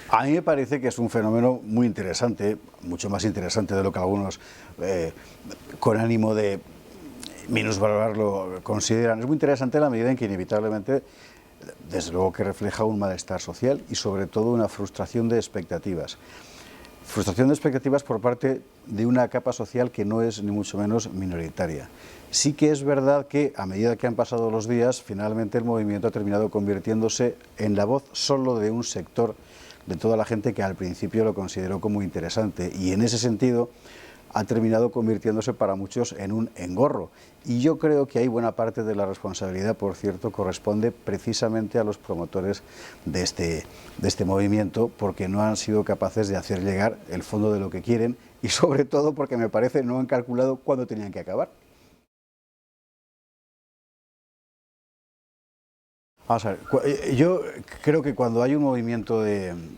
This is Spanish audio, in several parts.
A mí me parece que es un fenómeno muy interesante, mucho más interesante de lo que algunos, con ánimo de minusvalorarlo, consideran. Es muy interesante en la medida en que inevitablemente, desde luego que refleja un malestar social y sobre todo una frustración de expectativas. Frustración de expectativas por parte de una capa social que no es ni mucho menos minoritaria. Sí que es verdad que a medida que han pasado los días, finalmente el movimiento ha terminado convirtiéndose en la voz solo de un sector de toda la gente que al principio lo consideró como interesante, y en ese sentido ha terminado convirtiéndose para muchos en un engorro. Y yo creo que ahí buena parte de la responsabilidad, por cierto, corresponde precisamente a los promotores de este movimiento, porque no han sido capaces de hacer llegar el fondo de lo que quieren y sobre todo porque me parece no han calculado cuándo tenían que acabar. Vamos a ver, yo creo que cuando hay un movimiento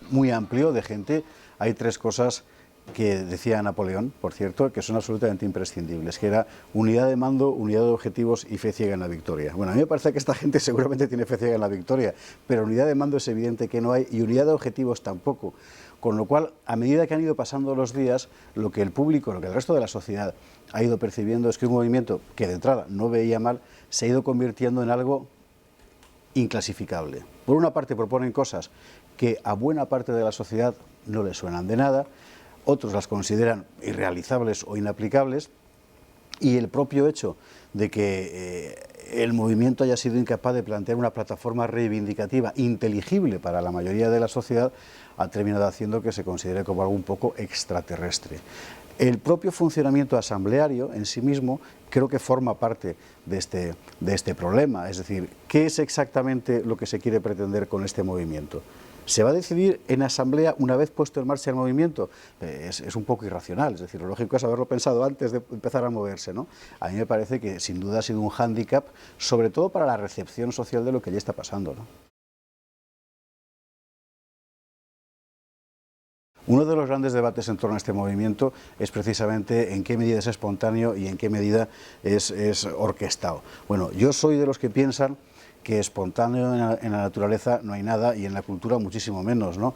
muy amplio de gente, hay tres cosas que decía Napoleón, por cierto, que son absolutamente imprescindibles, que era unidad de mando, unidad de objetivos y fe ciega en la victoria. Bueno, a mí me parece que esta gente seguramente tiene fe ciega en la victoria, pero unidad de mando es evidente que no hay y unidad de objetivos tampoco. Con lo cual, a medida que han ido pasando los días, lo que el público, lo que el resto de la sociedad ha ido percibiendo es que un movimiento que de entrada no veía mal, se ha ido convirtiendo en algo inclasificable. Por una parte proponen cosas que a buena parte de la sociedad no les suenan de nada, otros las consideran irrealizables o inaplicables, y el propio hecho de que el movimiento haya sido incapaz de plantear una plataforma reivindicativa inteligible para la mayoría de la sociedad ha terminado haciendo que se considere como algo un poco extraterrestre. El propio funcionamiento asambleario en sí mismo creo que forma parte de este problema, es decir, ¿qué es exactamente lo que se quiere pretender con este movimiento? ¿Se va a decidir en asamblea una vez puesto en marcha el movimiento? Es un poco irracional, es decir, lo lógico es haberlo pensado antes de empezar a moverse, ¿no? A mí me parece que sin duda ha sido un hándicap, sobre todo para la recepción social de lo que ya está pasando, ¿no? Uno de los grandes debates en torno a este movimiento es precisamente en qué medida es espontáneo y en qué medida es orquestado. Bueno, yo soy de los que piensan que espontáneo en la naturaleza no hay nada y en la cultura muchísimo menos, ¿no?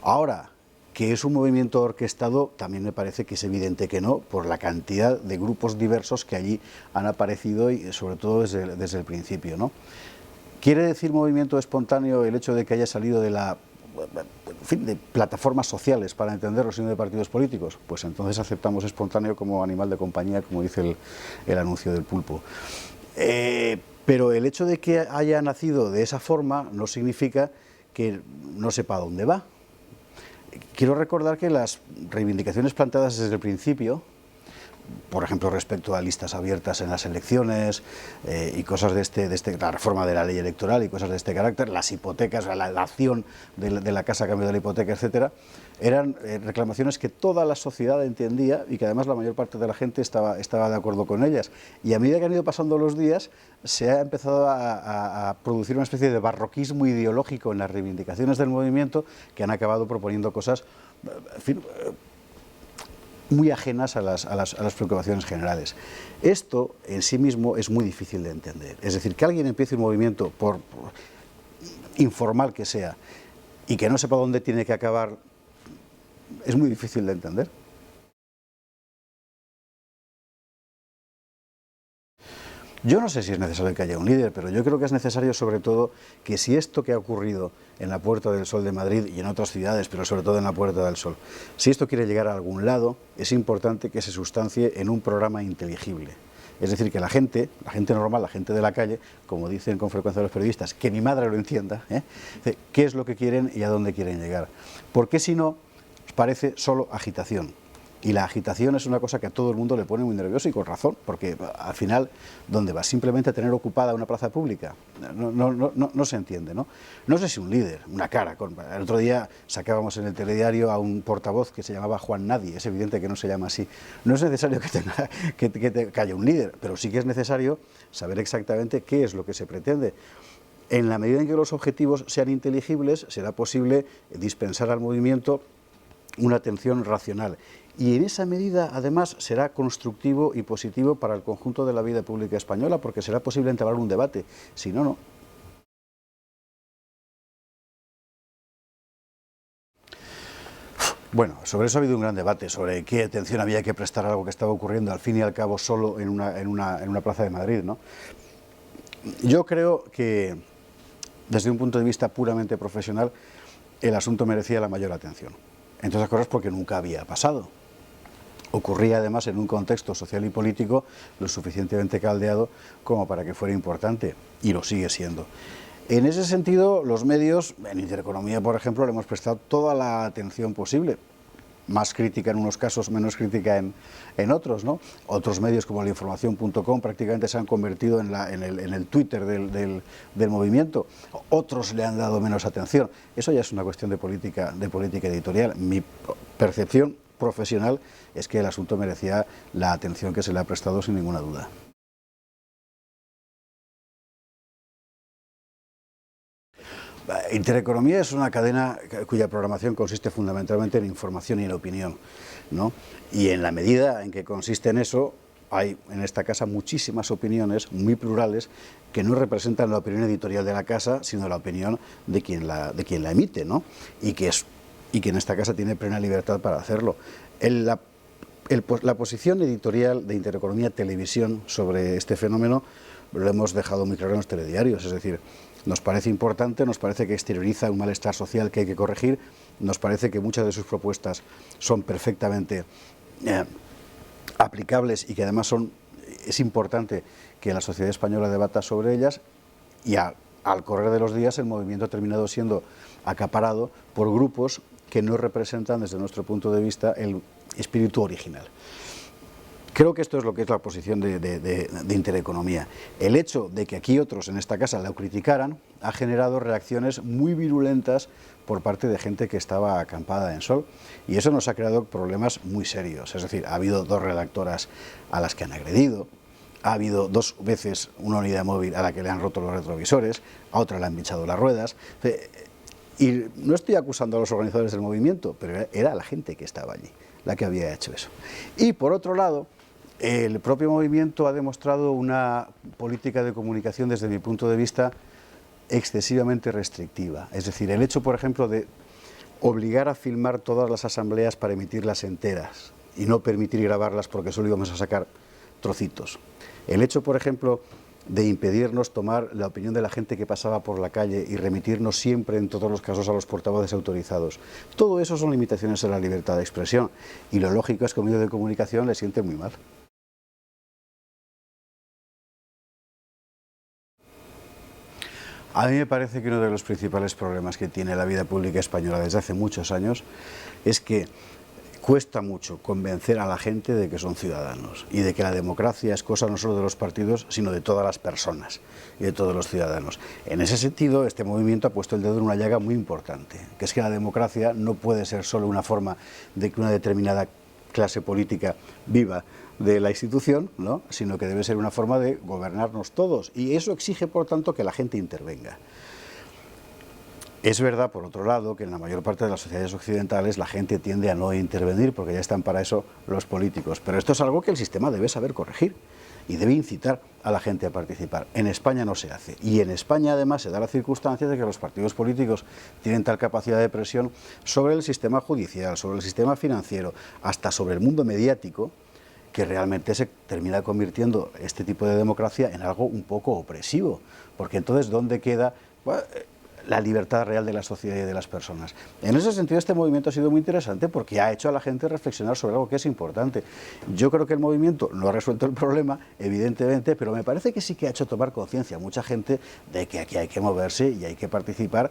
Ahora, que es un movimiento orquestado, también me parece que es evidente que no, por la cantidad de grupos diversos que allí han aparecido y sobre todo desde el principio, ¿no? ¿Quiere decir movimiento espontáneo el hecho de que haya salido de plataformas sociales para entenderlo, sino de partidos políticos? Pues entonces aceptamos espontáneo como animal de compañía, como dice el anuncio del pulpo. Pero el hecho de que haya nacido de esa forma no significa que no sepa dónde va. Quiero recordar que las reivindicaciones planteadas desde el principio, por ejemplo, respecto a listas abiertas en las elecciones y cosas la reforma de la ley electoral y cosas de este carácter, las hipotecas, la dación de la casa a cambio de la hipoteca, etcétera, eran reclamaciones que toda la sociedad entendía y que además la mayor parte de la gente estaba de acuerdo con ellas. Y a medida que han ido pasando los días, se ha empezado a producir una especie de barroquismo ideológico en las reivindicaciones del movimiento que han acabado proponiendo cosas, en fin, muy ajenas a las preocupaciones generales. Esto en sí mismo es muy difícil de entender. Es decir, que alguien empiece un movimiento, por informal que sea, y que no sepa dónde tiene que acabar, es muy difícil de entender. Yo no sé si es necesario que haya un líder, pero yo creo que es necesario sobre todo que si esto que ha ocurrido en la Puerta del Sol de Madrid y en otras ciudades, pero sobre todo en la Puerta del Sol, si esto quiere llegar a algún lado, es importante que se sustancie en un programa inteligible. Es decir, que la gente normal, la gente de la calle, como dicen con frecuencia los periodistas, que mi madre lo entienda, qué es lo que quieren y a dónde quieren llegar. Porque si no, parece solo agitación. Y la agitación es una cosa que a todo el mundo le pone muy nervioso y con razón, porque al final, ¿dónde va? Simplemente a tener ocupada una plaza pública. No se entiende, ¿no? No sé si un líder, una cara. El otro día sacábamos en el telediario a un portavoz que se llamaba Juan Nadie, es evidente que no se llama así. No es necesario que haya un líder, pero sí que es necesario saber exactamente qué es lo que se pretende. En la medida en que los objetivos sean inteligibles, será posible dispensar al movimiento una atención racional. Y en esa medida, además, será constructivo y positivo para el conjunto de la vida pública española, porque será posible entablar un debate. Si no, no. Bueno, sobre eso ha habido un gran debate, sobre qué atención había que prestar a algo que estaba ocurriendo al fin y al cabo solo en una plaza de Madrid, ¿no? Yo creo que desde un punto de vista puramente profesional el asunto merecía la mayor atención. Entre otras cosas porque nunca había pasado. Ocurría además en un contexto social y político lo suficientemente caldeado como para que fuera importante, y lo sigue siendo. En ese sentido, los medios, en Intereconomía, por ejemplo, le hemos prestado toda la atención posible, más crítica en unos casos, menos crítica en otros, ¿no? Otros medios como la Información.com prácticamente se han convertido en el Twitter del movimiento, otros le han dado menos atención. Eso ya es una cuestión de política editorial. Mi percepción profesional es que el asunto merecía la atención que se le ha prestado sin ninguna duda. Intereconomía es una cadena cuya programación consiste fundamentalmente en información y en opinión, ¿no? Y en la medida en que consiste en eso, hay en esta casa muchísimas opiniones muy plurales que no representan la opinión editorial de la casa, sino la opinión de quien la emite, ¿no? Y que en esta casa tiene plena libertad para hacerlo. La posición editorial de Intereconomía Televisión sobre este fenómeno lo hemos dejado muy claro en los telediarios, es decir, nos parece importante, nos parece que exterioriza un malestar social que hay que corregir, nos parece que muchas de sus propuestas son perfectamente aplicables y que además es importante que la sociedad española debata sobre ellas, y al correr de los días el movimiento ha terminado siendo acaparado por grupos que no representan desde nuestro punto de vista el espíritu original. Creo que esto es lo que es la posición de Intereconomía. El hecho de que aquí otros en esta casa la criticaran ha generado reacciones muy virulentas por parte de gente que estaba acampada en Sol, y eso nos ha creado problemas muy serios. Es decir, ha habido 2 redactoras a las que han agredido, ha habido 2 veces una unidad móvil a la que le han roto los retrovisores, a otra le han pinchado las ruedas. Y no estoy acusando a los organizadores del movimiento, pero era la gente que estaba allí la que había hecho eso. Y por otro lado, el propio movimiento ha demostrado una política de comunicación, desde mi punto de vista, excesivamente restrictiva. Es decir, el hecho, por ejemplo, de obligar a filmar todas las asambleas para emitirlas enteras y no permitir grabarlas porque solo íbamos a sacar trocitos. El hecho, por ejemplo, de impedirnos tomar la opinión de la gente que pasaba por la calle y remitirnos siempre, en todos los casos, a los portavoces autorizados. Todo eso son limitaciones a la libertad de expresión, y lo lógico es que un medio de comunicación le siente muy mal. A mí me parece que uno de los principales problemas que tiene la vida pública española desde hace muchos años es que cuesta mucho convencer a la gente de que son ciudadanos y de que la democracia es cosa no solo de los partidos, sino de todas las personas y de todos los ciudadanos. En ese sentido, este movimiento ha puesto el dedo en una llaga muy importante, que es que la democracia no puede ser solo una forma de que una determinada clase política viva de la institución, ¿no?, sino que debe ser una forma de gobernarnos todos, y eso exige, por tanto, que la gente intervenga. Es verdad, por otro lado, que en la mayor parte de las sociedades occidentales la gente tiende a no intervenir porque ya están para eso los políticos, pero esto es algo que el sistema debe saber corregir y debe incitar a la gente a participar. En España no se hace, y en España además se da la circunstancia de que los partidos políticos tienen tal capacidad de presión sobre el sistema judicial, sobre el sistema financiero, hasta sobre el mundo mediático, que realmente se termina convirtiendo este tipo de democracia en algo un poco opresivo, porque entonces ¿dónde queda la libertad real de la sociedad y de las personas? En ese sentido, este movimiento ha sido muy interesante porque ha hecho a la gente reflexionar sobre algo que es importante. Yo creo que el movimiento no ha resuelto el problema, evidentemente, pero me parece que sí que ha hecho tomar conciencia a mucha gente de que aquí hay que moverse y hay que participar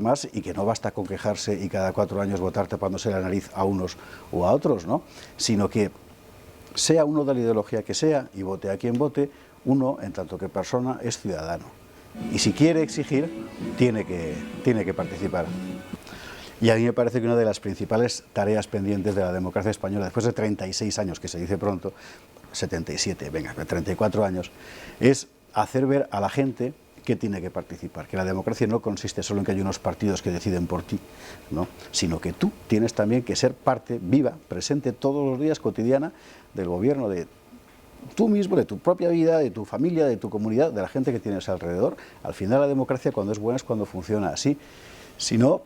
más, y que no basta con quejarse y cada 4 años votar tapándose la nariz a unos o a otros, ¿no?, sino que sea uno de la ideología que sea y vote a quien vote, uno, en tanto que persona, es ciudadano. Y si quiere exigir, tiene que participar. Y a mí me parece que una de las principales tareas pendientes de la democracia española, después de 36 años, que se dice pronto, 77, venga, 34 años, es hacer ver a la gente que tiene que participar, que la democracia no consiste solo en que hay unos partidos que deciden por ti, ¿no?, sino que tú tienes también que ser parte viva, presente todos los días, cotidiana, del gobierno, de tú mismo, de tu propia vida, de tu familia, de tu comunidad, de la gente que tienes alrededor. Al final la democracia, cuando es buena, es cuando funciona así. Si no,